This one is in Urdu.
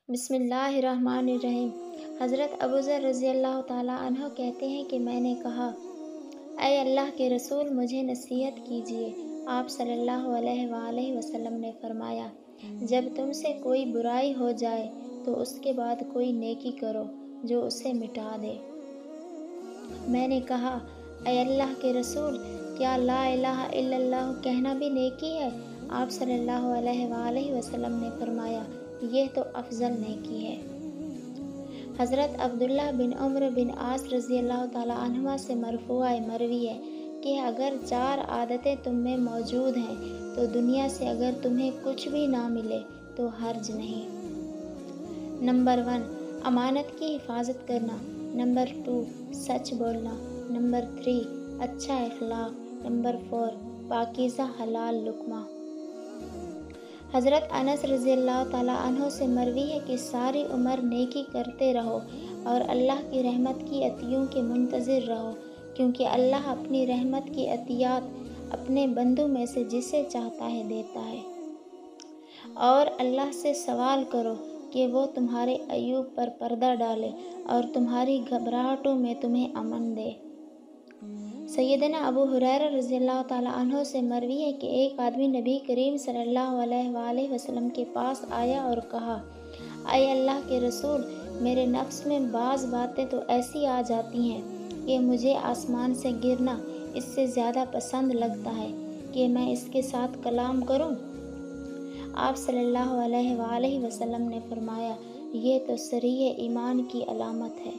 بسم اللہ الرحمن الرحیم۔ حضرت ابو ذر رضی اللہ تعالیٰ عنہ کہتے ہیں کہ میں نے کہا، اے اللہ کے رسول، مجھے نصیحت کیجیے۔ آپ صلی اللہ علیہ وآلہ وسلم نے فرمایا، جب تم سے کوئی برائی ہو جائے تو اس کے بعد کوئی نیکی کرو جو اسے مٹا دے۔ میں نے کہا، اے اللہ کے رسول، کیا لا الہ الا اللہ کہنا بھی نیکی ہے؟ آپ صلی اللہ علیہ وآلہ وسلم نے فرمایا، یہ تو افضل نیکی ہے۔ حضرت عبداللہ بن عمرو بن عاص رضی اللہ تعالیٰ عنہما سے مرفوع مروی ہے کہ اگر 4 عادتیں تم میں موجود ہیں تو دنیا سے اگر تمہیں کچھ بھی نہ ملے تو حرج نہیں۔ نمبر 1، امانت کی حفاظت کرنا۔ نمبر 2، سچ بولنا۔ نمبر 3، اچھا اخلاق۔ نمبر 4، پاکیزہ حلال لقمہ۔ حضرت انس رضی اللہ تعالیٰ عنہ سے مروی ہے کہ ساری عمر نیکی کرتے رہو اور اللہ کی رحمت کی عطیوں کے منتظر رہو، کیونکہ اللہ اپنی رحمت کی عطیات اپنے بندوں میں سے جسے چاہتا ہے دیتا ہے۔ اور اللہ سے سوال کرو کہ وہ تمہارے عیوب پر پردہ ڈالے اور تمہاری گھبراہٹوں میں تمہیں امن دے۔ سیدنا ابو ہریرہ رضی اللہ تعالیٰ عنہ سے مروی ہے کہ ایک آدمی نبی کریم صلی اللہ علیہ وآلہ وسلم کے پاس آیا اور کہا، اے اللہ کے رسول، میرے نفس میں بعض باتیں تو ایسی آ جاتی ہیں کہ مجھے آسمان سے گرنا اس سے زیادہ پسند لگتا ہے کہ میں اس کے ساتھ کلام کروں۔ آپ صلی اللہ علیہ وآلہ وسلم نے فرمایا، یہ تو صریح ایمان کی علامت ہے۔